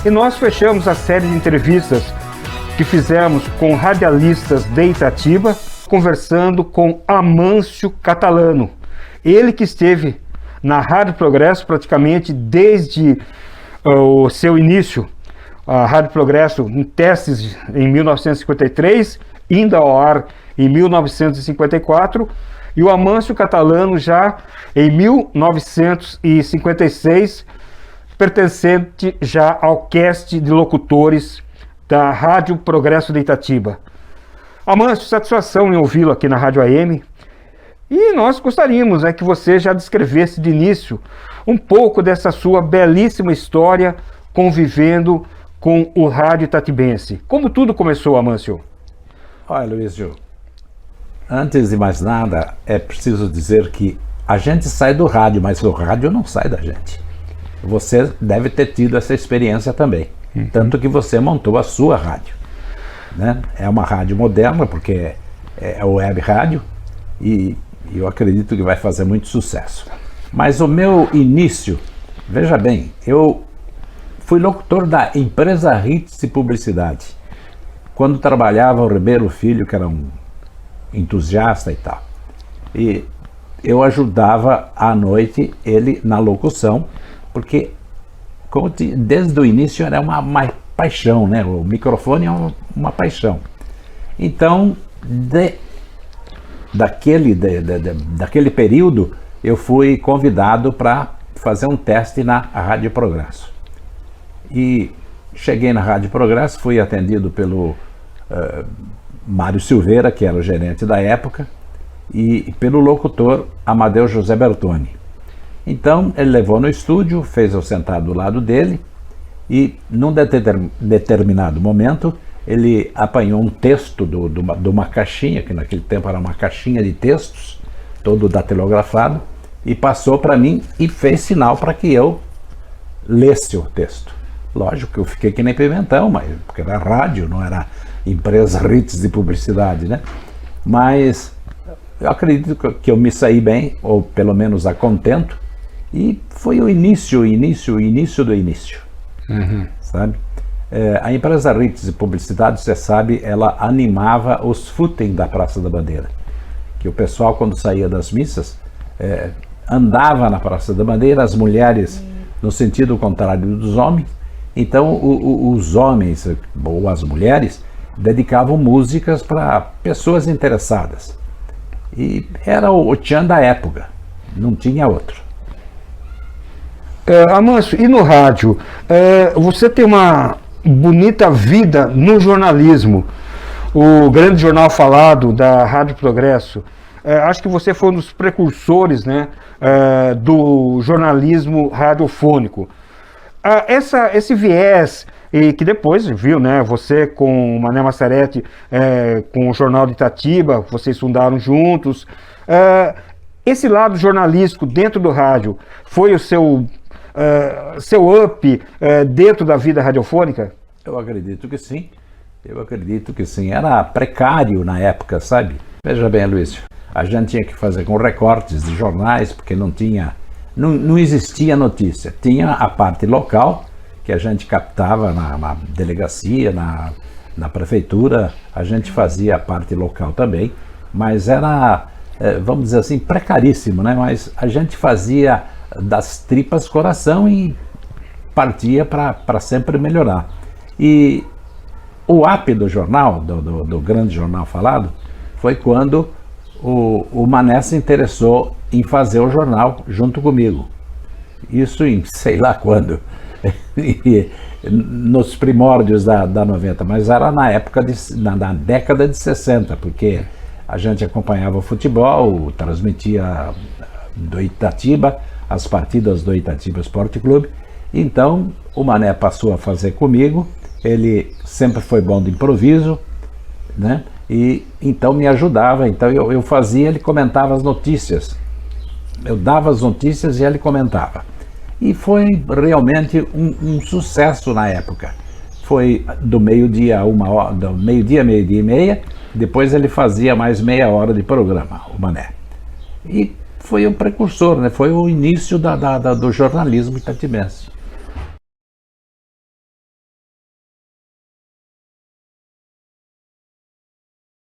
E nós fechamos a série de entrevistas que fizemos com radialistas de Itatiba, conversando com Amâncio Catalano. Ele que esteve na Rádio Progresso praticamente desde o seu início. A Rádio Progresso em testes em 1953, indo ao ar em 1954, e o Amâncio Catalano já em 1956, pertencente já ao cast de locutores da Rádio Progresso de Itatiba. Amâncio, satisfação em ouvi-lo aqui na Rádio AM. E nós gostaríamos que você já descrevesse de início um pouco dessa sua belíssima história convivendo com o rádio itatibense. Como tudo começou, Amâncio? Olha, Luísio, antes de mais nada, é preciso dizer que a gente sai do rádio, mas o rádio não sai da gente. Você deve ter tido essa experiência também, tanto que você montou a sua rádio, né? É uma rádio moderna, porque é web rádio, e eu acredito que vai fazer muito sucesso. Mas o meu início, veja bem, eu fui locutor da empresa Hits de Publicidade, quando trabalhava o Ribeiro Filho, que era um entusiasta e tal. E eu ajudava à noite ele na locução, porque desde o início era uma paixão, né? O microfone é uma paixão. Então, daquele período, eu fui convidado para fazer um teste na Rádio Progresso. E cheguei na Rádio Progresso, fui atendido pelo Mário Silveira, que era o gerente da época, e pelo locutor Amadeu José Bertoni. Então ele levou no estúdio, fez eu sentar do lado dele, e num determinado momento ele apanhou um texto de uma caixinha, que naquele tempo era uma caixinha de textos, todo datilografado, e passou para mim e fez sinal para que eu lesse o texto. Lógico que eu fiquei que nem pimentão, mas porque era rádio, não era empresa Hits de Publicidade, né? Mas eu acredito que eu me saí bem, ou pelo menos a contento, e foi o início do início, sabe? A empresa Hits de Publicidade, você sabe, ela animava os footing da Praça da Bandeira, que o pessoal, quando saía das missas, andava na Praça da Bandeira, as mulheres no sentido contrário dos homens. Então os homens ou as mulheres dedicavam músicas para pessoas interessadas, e era o tchan da época, não tinha outro. Amâncio, e no rádio? Você tem uma bonita vida no jornalismo, o grande jornal falado da Rádio Progresso. Acho que você foi um dos precursores, né, do jornalismo radiofônico. Esse viés, e que depois viu, né, você com o Mané Massaretti, com o Jornal de Itatiba, vocês fundaram juntos. Esse lado jornalístico dentro do rádio foi o seu up dentro da vida radiofônica? Eu acredito que sim. Era precário na época, sabe? Veja bem, Luiz, a gente tinha que fazer com recortes de jornais, porque não existia notícia. Tinha a parte local, que a gente captava na delegacia, na prefeitura, a gente fazia a parte local também, mas era, vamos dizer assim, precaríssimo, né? Mas a gente fazia das tripas coração e partia para sempre melhorar. E o ápice do jornal, do grande jornal falado, foi quando o Mané se interessou em fazer o jornal junto comigo. Isso em sei lá quando, nos primórdios da 90, mas era na época, na década de 60, porque a gente acompanhava o futebol, transmitia do Itatiba, as partidas do Itatiba Esporte Clube. Então o Mané passou a fazer comigo, ele sempre foi bom de improviso, né? E então me ajudava, então eu fazia, ele comentava as notícias, eu dava as notícias e ele comentava. E foi realmente um sucesso na época. Foi do meio-dia a meio-dia e meia, depois ele fazia mais meia hora de programa, o Mané. E foi um precursor, né? Foi o início do jornalismo itatibense.